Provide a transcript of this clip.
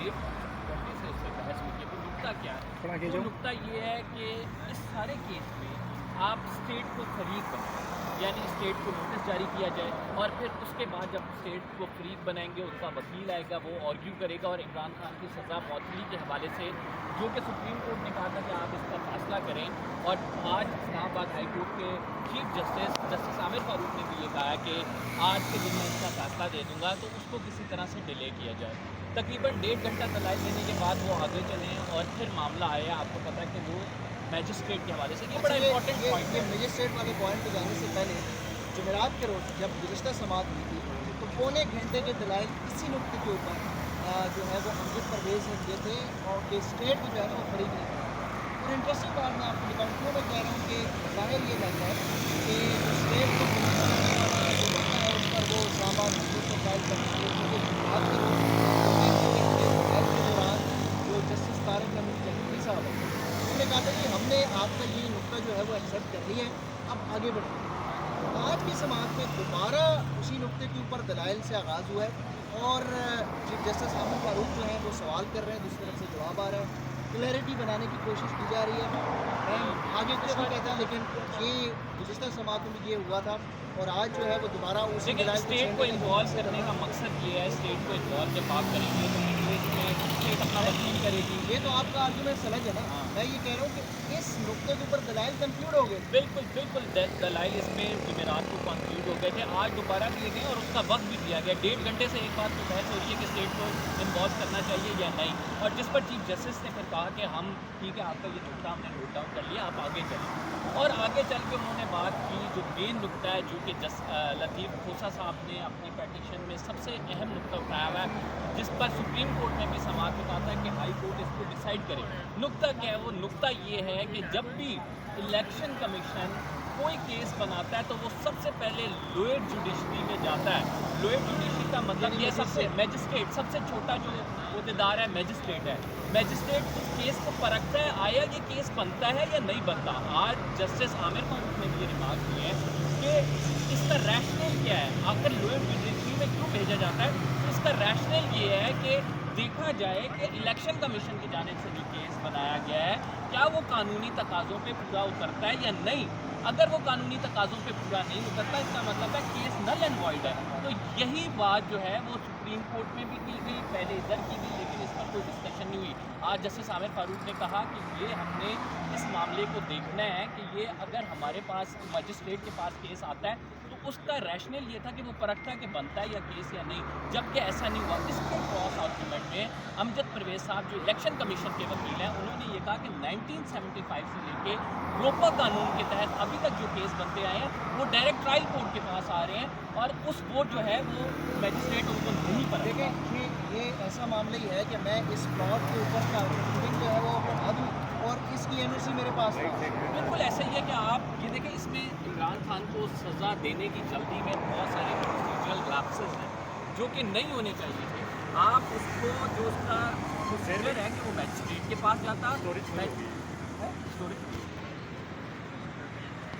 Date 20 से उससे बहस हुई है। वो नुकता क्या है? वो नुकता ये है कि इस सारे केस में आप स्टेट को फरीक बनाएं, यानी स्टेट को नोटिस जारी किया जाए और फिर उसके बाद जब स्टेट को फरीक बनाएंगे उनका वकील आएगा, वो आर्ग्यू करेगा और इमरान खान की सज़ा मौतली के हवाले से जो कि सुप्रीम कोर्ट ने कहा था कि आप इसका फैसला करें। और आज इस्लामाबाद हाई कोर्ट के चीफ जस्टिस आमिर फारूक ने भी ये कहा कि आज के दिन मैं इसका फैसला दे दूँगा, तो उसको किसी तरह से डिले किया जाए। तकरीबन 1.5 घंटा दलाइल देने के बाद वो आगे चलें और फिर मामला आया। आपको पता है कि वो मैजिस्ट्रेट के हवाले से ये बड़ा इंपॉर्टेंट पॉइंट है। मैजिस्ट्रेट वाले पॉइंट पे जाने से पहले जुमेरात के रोज़ जब गुज़िश्ता समाअत हुई थी तो पौने घंटे के दलाइल इसी नुक्ते के ऊपर जो है वो अमजद परवेज़ ने दिए थे और कि स्टेट को जो है ना वो फरीक नहीं करा। और इंटरेस्टिंग बात मैं आपको बताऊँ क्यों मैं कह रहा हूँ कि ज़ाहिर ये लगता है कि स्टेट को उस पर वो इस्लामाबाद को फाइल करती है क्योंकि बात के दौरान जो जस्टिस तारिक अहमद जहरी साहब हैं उन्होंने कहा था कि हमने आपका ये नुक्ता जो है वो एक्सेप्ट कर लिया है, अब आगे बढ़ते हैं। आज की समाअत में दोबारा उसी नुक्ते के ऊपर दलाइल से आगाज़ हुआ है और चीफ जस्टिस आमिर फारूक जो हैं वो सवाल कर रहे हैं, दूसरी तरफ से जवाब आ रहा है, क्लैरिटी बनाने की कोशिश की जा रही है। मैं आगे कुछ नहीं कहता, लेकिन ये गुज़िश्ता समाअत में भी ये हुआ था और आज जो है वो दोबारा उसी स्टेट को इन्वॉल्व करने का मकसद ये है, स्टेट को इन्वॉल्व जब बात करेंगे तो स्टेट अपना वकील करेगी। ये तो आपका आर्गूमेंट समझ है ना। मैं ये कह रहा हूँ कि इस नुक्ते के ऊपर दलाइल कंक्लूड हो गए। बिल्कुल बिल्कुल दलाइल इसमें जुमेरात को कंक्लूड हो गए थे, आज दोबारा लिए गए और उसका वक्त भी दिया गया। 1.5 घंटे से एक बात तो बहस हो रही है कि स्टेट को इन्वॉल्व करना चाहिए या नहीं, और जिस पर चीफ जस्टिस ने फिर कहा कि हम ठीक है आपका ये नुक्ता हमने नोट डाउन कर लिया, आप आगे चलें। और आगे चल के उन्होंने बात की जो मेन नुक्ता है जो कि लतीफ़ खोसा साहब ने अपनी पेटिशन में सबसे अहम नुक्ता उठाया हुआ है, जिस पर सुप्रीम कोर्ट ने भी समाअत में कहा था कि हाई कोर्ट इसको डिसाइड करे। नुक्ता क्या है? वो नुक्ता ये है कि जब भी इलेक्शन कमीशन कोई केस बनाता है तो वो सबसे पहले लोअर जुडिशरी में जाता है। लोअर जुडिशरी का मतलब ये सबसे मैजिस्ट्रेट, सबसे छोटा जो अहदेदार है मैजिस्ट्रेट है। मैजिस्ट्रेट उस केस को परखता है आया ये केस बनता है या नहीं बनता। आज जस्टिस आमिर फारूक ने भी ये रिमार्क किए हैं कि इसका रैशनल क्या है, आखिर लोअर जुडिशरी में क्यों भेजा जाता है। तो इसका रैशनल ये है कि देखा जाए कि इलेक्शन कमीशन की जानिब से जो केस बनाया गया है क्या वो कानूनी तकाज़ों पे पूरा उतरता है या नहीं। अगर वो कानूनी तकाज़ों पे पूरा नहीं उतरता इसका मतलब है केस नल एंड वॉइड है। तो यही बात जो है वो सुप्रीम कोर्ट में भी की गई, पहले इधर की गई, लेकिन इस पर कोई डिस्कशन नहीं हुई। आज जस्टिस आमिर फारूक ने कहा कि ये हमने इस मामले को देखना है कि ये अगर हमारे पास मजिस्ट्रेट के पास केस आता है तो उसका रैशनल ये था कि वो परखता है कि बनता है या केस या नहीं, जबकि ऐसा नहीं हुआ। इसके क्रॉस आर्गूमेंट में अमजद परवेज़ साहब जो इलेक्शन कमीशन के वकील हैं उन्होंने ये कहा कि 1975 से लेके रोपा कानून के तहत अभी तक जो केस बनते आए हैं वो डायरेक्ट ट्रायल कोर्ट के पास आ रहे हैं और उस कोर्ट जो है वो मैजिस्ट्रेट उनको नहीं पर। देखिए ये ऐसा मामला ही है कि मैं इस प्लॉट के ऊपर का जो है वो बढ़ा दूँ और इसकी एनओसी मेरे पास है। बिल्कुल ऐसा ही है कि आप ये देखें इसमें इमरान खान को सज़ा देने की जल्दी में बहुत सारे प्रोसीजरल लैप्सेस हैं जो कि नहीं होने चाहिए थे। आप उसको जो उसका प्रोसीजर है कि वो मैजिस्ट्रेट के पास जाता, स्टोरेज